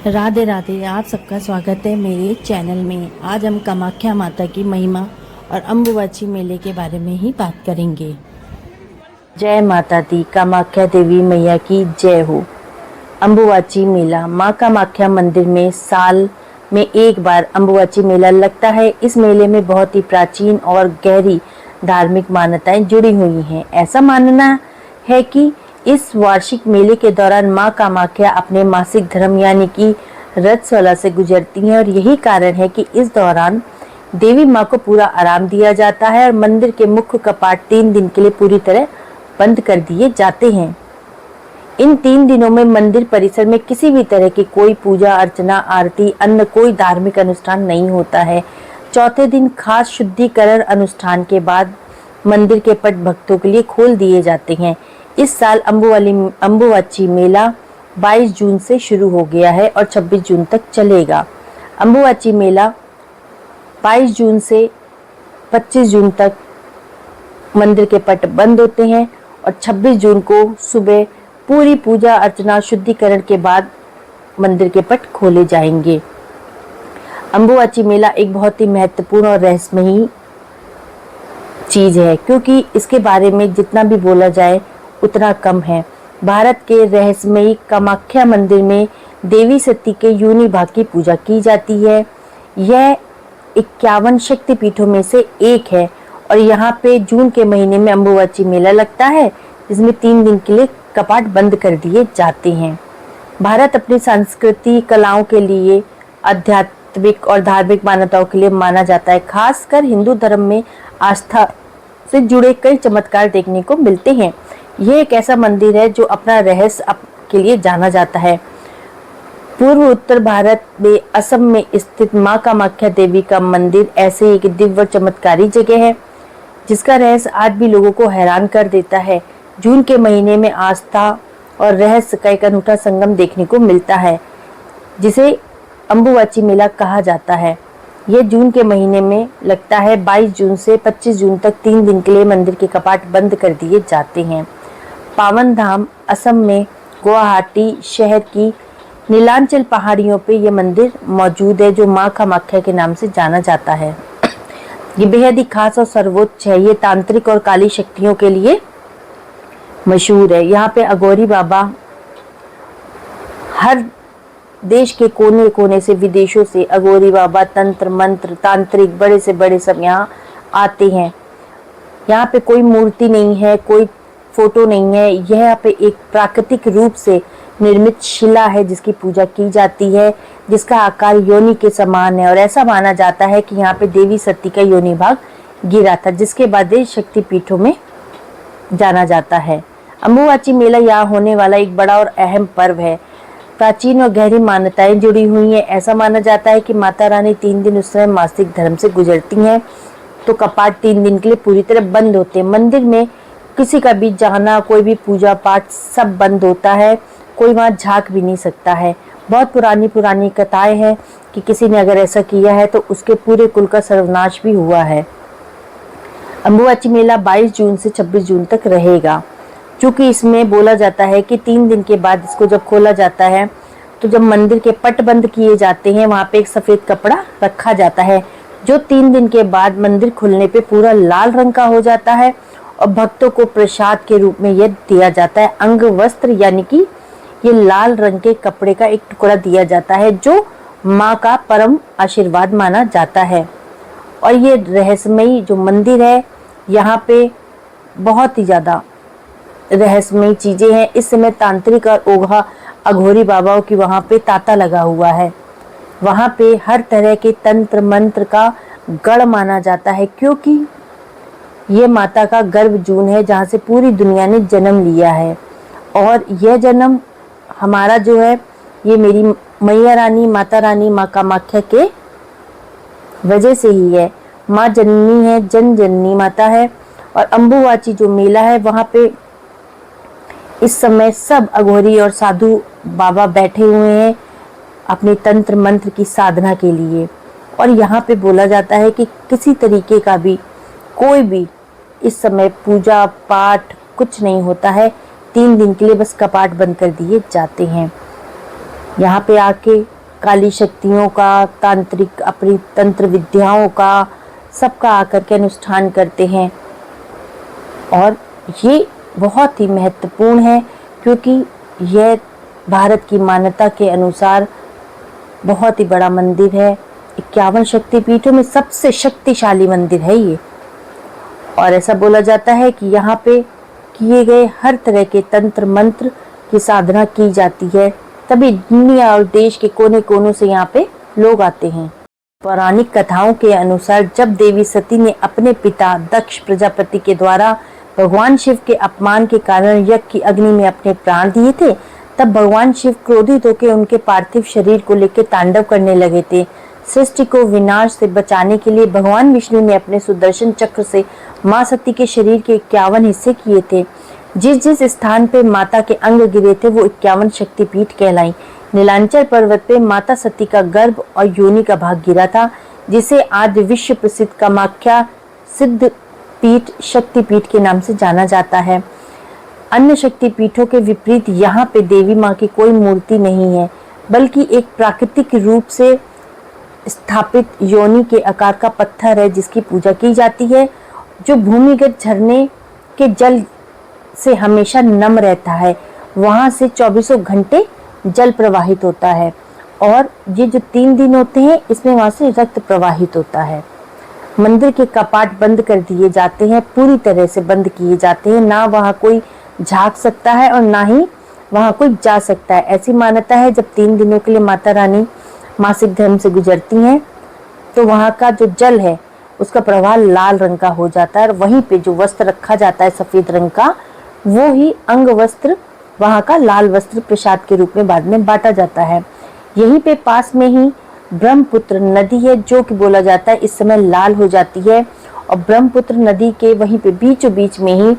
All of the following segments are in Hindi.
राधे राधे। आप सबका स्वागत है मेरे चैनल में। आज हम कामाख्या माता की महिमा और अम्बुबाची मेले के बारे में ही बात करेंगे। जय माता दी। कामाख्या देवी मैया की जय हो। अम्बुबाची मेला माँ कामाख्या मंदिर में साल में एक बार अम्बुबाची मेला लगता है। इस मेले में बहुत ही प्राचीन और गहरी धार्मिक मान्यताएं जुड़ी हुई हैं। ऐसा मानना है कि इस वार्षिक मेले के दौरान माँ कामाख्या अपने मासिक धर्म यानी कि रजस्वला से गुजरती हैं और यही कारण है कि इस दौरान देवी माँ को पूरा आराम दिया जाता है और मंदिर के मुख्य कपाट 3 दिन के लिए पूरी तरह बंद कर दिए जाते हैं। इन 3 दिनों में मंदिर परिसर में किसी भी तरह की कोई पूजा अर्चना, आरती, अन्य कोई धार्मिक अनुष्ठान नहीं होता है। चौथे दिन खास शुद्धिकरण अनुष्ठान के बाद मंदिर के पट भक्तों के लिए खोल दिए जाते हैं। इस साल अम्बुबाची मेला 22 जून से शुरू हो गया है और 26 जून तक चलेगा। अम्बुबाची मेला 22 जून से 25 जून तक मंदिर के पट बंद होते हैं और 26 जून को सुबह पूरी पूजा अर्चना शुद्धिकरण के बाद मंदिर के पट खोले जाएंगे। अम्बुबाची मेला एक बहुत ही महत्वपूर्ण और रहस्यमयी चीज है, क्योंकि इसके बारे में जितना भी बोला जाए उतना कम है। भारत के रहस्यमयी कामाख्या मंदिर में देवी सती के योनि भाग की पूजा की जाती है। यह 51 शक्ति पीठों में से एक है और यहाँ पे जून के महीने में अम्बुबाची मेला लगता है, जिसमें 3 दिन के लिए कपाट बंद कर दिए जाते हैं। भारत अपनी संस्कृति कलाओं के लिए, आध्यात्मिक और धार्मिक मान्यताओं के लिए माना जाता है। खासकर हिंदू धर्म में आस्था से जुड़े कई चमत्कार देखने को मिलते हैं। यह एक ऐसा मंदिर है जो अपना रहस्य के लिए जाना जाता है। पूर्व उत्तर भारत में असम में स्थित माँ कामाख्या देवी का मंदिर ऐसे एक दिव्य चमत्कारी जगह है जिसका रहस्य आज भी लोगों को हैरान कर देता है। जून के महीने में आस्था और रहस्य का एक अनूठा संगम देखने को मिलता है, जिसे अम्बुबाची मेला कहा जाता है। यह जून के महीने में लगता है। 22 जून से 25 जून तक 3 दिन के लिए मंदिर के कपाट बंद कर दिए जाते हैं। पावन धाम असम में गुवाहाटी शहर की नीलांचल पहाड़ियों पे यह मंदिर मौजूद है, जो माँ कामाख्या के नाम से जाना जाता है। ये बेहद ही खास और सर्वोच्च है। ये तांत्रिक और काली शक्तियों के लिए मशहूर है। यहाँ पे अघोरी बाबा हर देश के कोने कोने से, विदेशों से अघोरी बाबा, तंत्र मंत्र, तांत्रिक बड़े से बड़े सब यहाँ आते हैं। यहाँ पे कोई मूर्ति नहीं है, कोई फोटो नहीं है। यह यहाँ पे एक प्राकृतिक रूप से निर्मित शिला है जिसकी पूजा की जाती है, जिसका आकार योनि के समान है और ऐसा माना जाता है कि यहाँ पे देवी सती का योनि भाग गिरा था, जिसके बाद शक्ति पीठों में जाना जाता है। अम्बुबाची मेला यहाँ होने वाला एक बड़ा और अहम पर्व है। प्राचीन और गहरी मान्यताएं जुड़ी हुई हैं। ऐसा माना जाता है कि माता रानी 3 दिन उस समय मासिक धर्म से गुजरती हैं, तो कपाट 3 दिन के लिए पूरी तरह बंद होते हैं। मंदिर में किसी का भी जाना, कोई भी पूजा पाठ सब बंद होता है। कोई वहाँ झांक भी नहीं सकता है। बहुत पुरानी कथाएं हैं कि किसी ने अगर ऐसा किया है तो उसके पूरे कुल का सर्वनाश भी हुआ है। अम्बुबाची मेला 22 जून से 26 जून तक रहेगा। चूँकि इसमें बोला जाता है कि 3 दिन के बाद इसको जब खोला जाता है, तो जब मंदिर के पट बंद किए जाते हैं, वहाँ पे एक सफ़ेद कपड़ा रखा जाता है जो 3 दिन के बाद मंदिर खुलने पे पूरा लाल रंग का हो जाता है और भक्तों को प्रसाद के रूप में यह दिया जाता है। अंग वस्त्र यानी कि ये लाल रंग के कपड़े का एक टुकड़ा दिया जाता है, जो माँ का परम आशीर्वाद माना जाता है। और ये रहस्यमयी जो मंदिर है, यहाँ पे बहुत ही ज़्यादा रहस्यमयी चीज़ें हैं। इस समय तांत्रिक और अघोरी बाबाओं की वहाँ पे तांता लगा हुआ है। वहाँ पे हर तरह के तंत्र मंत्र का गढ़ माना जाता है, क्योंकि ये माता का गर्भ जून है जहाँ से पूरी दुनिया ने जन्म लिया है। और यह जन्म हमारा जो है, ये मेरी मैया रानी, माता रानी, माँ कामाख्या के वजह से ही है। माँ जननी है, जन जननी माता है। और अम्बुबाची जो मेला है, वहाँ पे इस समय सब अघोरी और साधु बाबा बैठे हुए हैं अपने तंत्र मंत्र की साधना के लिए। और यहाँ पे बोला जाता है कि किसी तरीके का भी कोई भी इस समय पूजा पाठ कुछ नहीं होता है। 3 दिन के लिए बस कपाट बंद कर दिए जाते हैं। यहाँ पे आके काली शक्तियों का, तांत्रिक अपनी तंत्र विद्याओं का, सबका आकर के अनुष्ठान करते हैं। और ये बहुत ही महत्वपूर्ण है क्योंकि यह भारत की मान्यता के अनुसार बहुत ही बड़ा मंदिर है। 51 शक्तिपीठों में सबसे शक्तिशाली मंदिर है ये। और ऐसा बोला जाता है कि यहाँ पे किए गए हर तरह के तंत्र मंत्र की साधना की जाती है, तभी दुनिया और देश के कोने कोनों से यहाँ पे लोग आते हैं। पौराणिक कथाओं के अनुसार जब देवी सती ने अपने पिता दक्ष प्रजापति के द्वारा भगवान शिव के अपमान के कारण यज्ञ की अग्नि में अपने प्राण दिए थे, तब भगवान शिव क्रोधित होकर उनके पार्थिव शरीर को लेकर तांडव करने लगे थे। सृष्टि को विनाश से बचाने के लिए भगवान विष्णु ने अपने सुदर्शन चक्र से मां सती के शरीर के 51 हिस्से किए थे। जिस जिस स्थान पे माता के अंग गिरे थे वो 51 शक्तिपीठ कहलाई। नीलांचल पर्वत पे माता सती का गर्भ और योनि का भाग गिरा था, जिसे आज विश्व प्रसिद्ध कामाख्या सिद्ध पीठ शक्तिपीठ के नाम से जाना जाता है। अन्य शक्तिपीठों के विपरीत यहाँ पे देवी माँ की कोई मूर्ति नहीं है, बल्कि एक प्राकृतिक रूप से स्थापित योनि के आकार का पत्थर है जिसकी पूजा की जाती है, जो भूमिगत झरने के जल से हमेशा नम रहता है। वहां से 24 घंटे जल प्रवाहित होता है और ये जो 3 दिन होते हैं इसमें वहां से रक्त प्रवाहित होता है। मंदिर के कपाट बंद कर दिए जाते हैं, पूरी तरह से बंद किए जाते हैं। ना वहां कोई झांक सकता है और ना ही वहां कोई जा सकता है। ऐसी मान्यता है जब 3 दिनों के लिए माता रानी मासिक धर्म से गुजरती हैं तो वहां का जो जल है उसका प्रवाह लाल रंग का हो जाता है और वहीं पे जो वस्त्र रखा जाता है सफेद रंग का, वो ही अंग वस्त्र, वहां का लाल वस्त्र प्रसाद के रूप में बाद में बांटा जाता है। यहीं पे पास में ही ब्रह्मपुत्र नदी है जो कि बोला जाता है इस समय लाल हो जाती है। और ब्रह्मपुत्र नदी के वहीं पे बीचों बीच में ही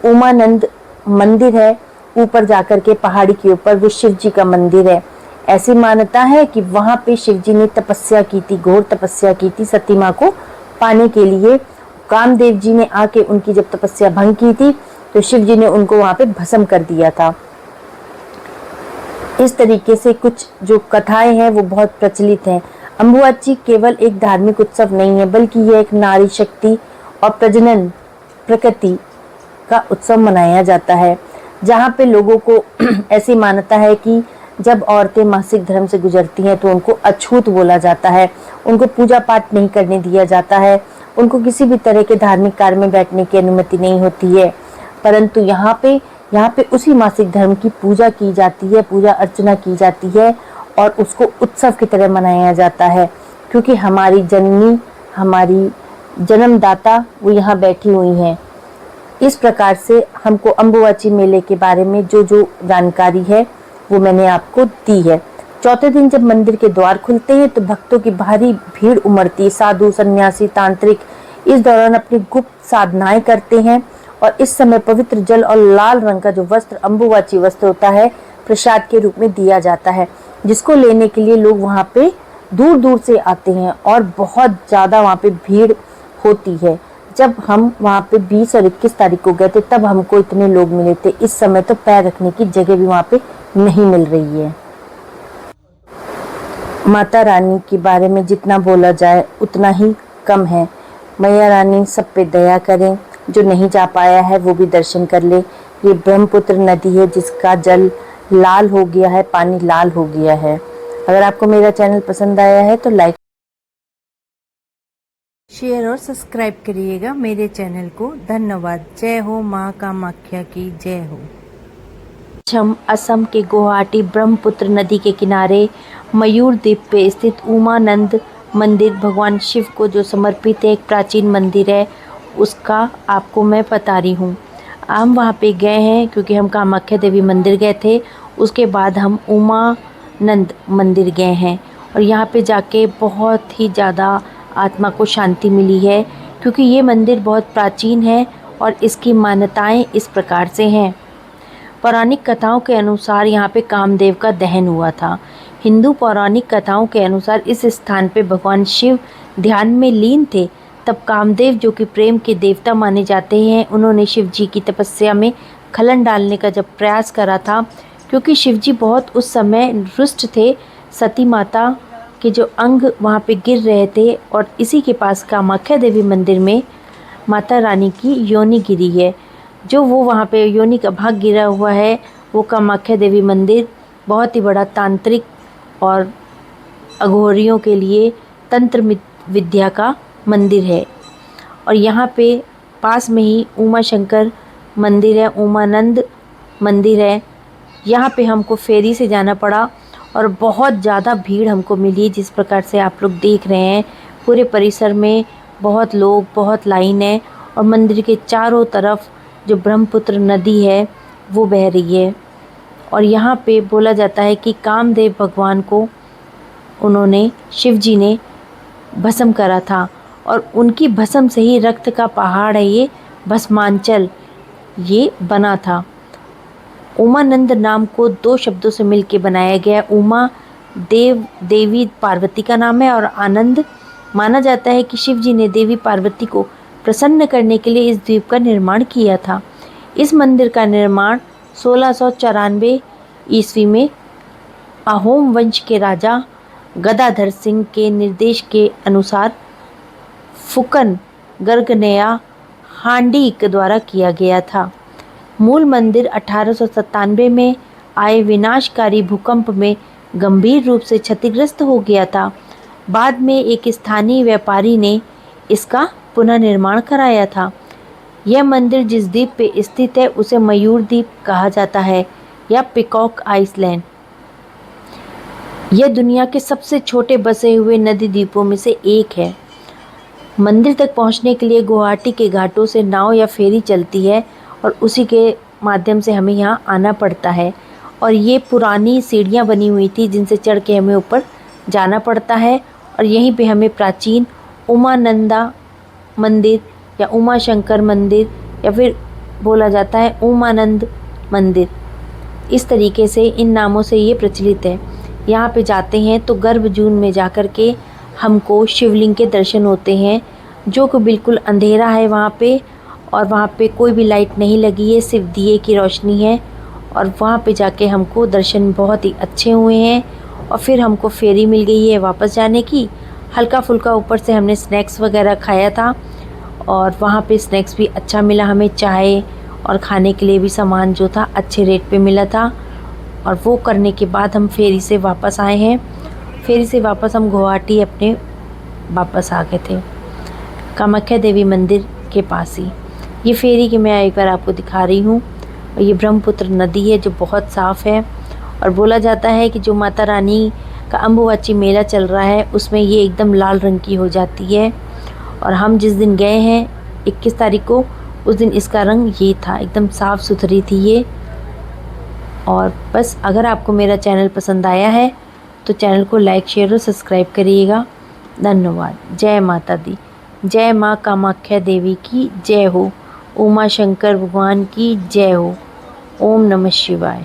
उमानंद मंदिर है। ऊपर जाकर के पहाड़ी के ऊपर वो शिव जी का मंदिर है। ऐसी मान्यता है कि वहां पे शिव जी ने तपस्या की थी, घोर तपस्या की थी सती माँ को पाने के लिए। कामदेव जी ने आके उनकी जब तपस्या भंग की थी तो शिव जी ने उनको वहां पे भस्म कर दिया था। इस तरीके से कुछ जो कथाएं हैं वो बहुत प्रचलित हैं। अम्बुबाची केवल एक धार्मिक उत्सव नहीं है, बल्कि यह एक नारी शक्ति और प्रजनन प्रकृति का उत्सव मनाया जाता है, जहाँ पे लोगों को ऐसी मान्यता है कि जब औरतें मासिक धर्म से गुजरती हैं तो उनको अछूत बोला जाता है, उनको पूजा पाठ नहीं करने दिया जाता है, उनको किसी भी तरह के धार्मिक कार्य में बैठने की अनुमति नहीं होती है। परंतु यहाँ पे उसी मासिक धर्म की पूजा की जाती है, पूजा अर्चना की जाती है और उसको उत्सव की तरह मनाया जाता है, क्योंकि हमारी जननी, हमारी जन्मदाता वो यहाँ बैठी हुई हैं। इस प्रकार से हमको अम्बुबाची मेले के बारे में जो जो जानकारी है वो मैंने आपको दी है। चौथे दिन जब मंदिर के द्वार खुलते हैं तो भक्तों की भारी भीड़ उमड़ती। साधु, सन्यासी, तांत्रिक इस दौरान अपनी गुप्त साधनाएं करते हैं और इस समय पवित्र जल और लाल रंग का जो वस्त्र अम्बुबाची वस्त्र होता है प्रसाद के रूप में दिया जाता है, जिसको लेने के लिए लोग वहाँ पे दूर दूर से आते हैं और बहुत ज़्यादा वहाँ पे भीड़ होती है। जब हम वहाँ पे 20 और 21 तारीख को गए थे तब हमको इतने लोग मिले थे। इस समय तो पैर रखने की जगह भी वहाँ पे नहीं मिल रही है। माता रानी के बारे में जितना बोला जाए उतना ही कम है। मैया रानी सब पे दया करें, जो नहीं जा पाया है वो भी दर्शन कर ले। ये ब्रह्मपुत्र नदी है जिसका जल लाल हो गया है, पानी लाल हो गया है। अगर आपको मेरा चैनल पसंद आया है तो लाइक, शेयर और सब्सक्राइब करिएगा मेरे चैनल को। धन्यवाद। जय हो माँ कामाख्या की जय हो। हम असम के गुवाहाटी ब्रह्मपुत्र नदी के किनारे मयूर द्वीप पे स्थित उमानंद मंदिर भगवान शिव को जो समर्पित है, एक प्राचीन मंदिर है, उसका आपको मैं बता रही हूँ। हम वहाँ पे गए हैं क्योंकि हम कामाख्या देवी मंदिर गए थे, उसके बाद हम उमानंद मंदिर गए हैं और यहाँ पे जाके बहुत ही ज़्यादा आत्मा को शांति मिली है, क्योंकि ये मंदिर बहुत प्राचीन है और इसकी मान्यताएं इस प्रकार से हैं। पौराणिक कथाओं के अनुसार यहाँ पे कामदेव का दहन हुआ था। हिंदू पौराणिक कथाओं के अनुसार इस स्थान पे भगवान शिव ध्यान में लीन थे। तब कामदेव, जो कि प्रेम के देवता माने जाते हैं, उन्होंने शिव जी की तपस्या में खलन डालने का जब प्रयास करा था, क्योंकि शिवजी बहुत उस समय रुष्ट थे। सती माता के जो अंग वहाँ पे गिर रहे थे और इसी के पास कामाख्या देवी मंदिर में माता रानी की योनि गिरी है। जो वो वहाँ पे योनि का भाग गिरा हुआ है वो कामाख्या देवी मंदिर बहुत ही बड़ा तांत्रिक और अघोरियों के लिए तंत्र विद्या का मंदिर है। और यहाँ पे पास में ही उमा शंकर मंदिर है, उमानंद मंदिर है। यहाँ पे हमको फेरी से जाना पड़ा और बहुत ज़्यादा भीड़ हमको मिली। जिस प्रकार से आप लोग देख रहे हैं पूरे परिसर में बहुत लोग, बहुत लाइन है और मंदिर के चारों तरफ जो ब्रह्मपुत्र नदी है वो बह रही है। और यहाँ पे बोला जाता है कि कामदेव भगवान को उन्होंने, शिव जी ने भस्म करा था और उनकी भस्म से ही रक्त का पहाड़ है ये भस्मांचल ये बना था। उमानंद नाम को 2 शब्दों से मिलकर बनाया गया। उमा देवी पार्वती का नाम है और आनंद माना जाता है कि शिव जी ने देवी पार्वती को प्रसन्न करने के लिए इस द्वीप का निर्माण किया था। इस मंदिर का निर्माण 1694 ईस्वी में अहोम वंश के राजा गदाधर सिंह के निर्देश के अनुसार फुकन गर्गनया हांडी के द्वारा किया गया था। मूल मंदिर 1897 में आए विनाशकारी भूकंप में गंभीर रूप से क्षतिग्रस्त हो गया था। बाद में एक स्थानीय व्यापारी ने इसका पुनर्निर्माण कराया था। यह मंदिर जिस द्वीप पे स्थित है उसे मयूर द्वीप कहा जाता है या पिकॉक आइसलैंड। यह दुनिया के सबसे छोटे बसे हुए नदी द्वीपों में से एक है। मंदिर तक पहुंचने के लिए गुवाहाटी के घाटों से नाव या फेरी चलती है और उसी के माध्यम से हमें यहाँ आना पड़ता है। और ये पुरानी सीढ़ियाँ बनी हुई थी जिनसे चढ़ के हमें ऊपर जाना पड़ता है। और यहीं पे हमें प्राचीन उमानंदा मंदिर या उमा शंकर मंदिर या फिर बोला जाता है उमानंद मंदिर, इस तरीके से इन नामों से ये प्रचलित है। यहाँ पे जाते हैं तो गर्भ जून में जाकर के हमको शिवलिंग के दर्शन होते हैं जो कि बिल्कुल अंधेरा है वहाँ पे और वहाँ पे कोई भी लाइट नहीं लगी है, सिर्फ दिए की रोशनी है। और वहाँ पे जाके हमको दर्शन बहुत ही अच्छे हुए हैं। और फिर हमको फेरी मिल गई है वापस जाने की। हल्का फुल्का ऊपर से हमने स्नैक्स वगैरह खाया था और वहाँ पे स्नैक्स भी अच्छा मिला हमें, चाय और खाने के लिए भी सामान जो था अच्छे रेट पे मिला था। और वो करने के बाद हम फेरी से वापस आए हैं। फेरी से वापस हम गुवाहाटी अपने वापस आ गए थे कामाख्या देवी मंदिर के पास ही। ये फेरी की मैं एक बार आपको दिखा रही हूँ। और ये ब्रह्मपुत्र नदी है जो बहुत साफ़ है। और बोला जाता है कि जो माता रानी का अम्बुबाची मेला चल रहा है उसमें ये एकदम लाल रंग की हो जाती है। और हम जिस दिन गए हैं 21 तारीख को, उस दिन इसका रंग ये था, एकदम साफ़ सुथरी थी ये। और बस अगर आपको मेरा चैनल पसंद आया है तो चैनल को लाइक, शेयर और सब्सक्राइब करिएगा। धन्यवाद। जय माता दी। जय माँ कामाख्या देवी की जय हो। उमा शंकर भगवान की जय हो। ओम नमः शिवाय।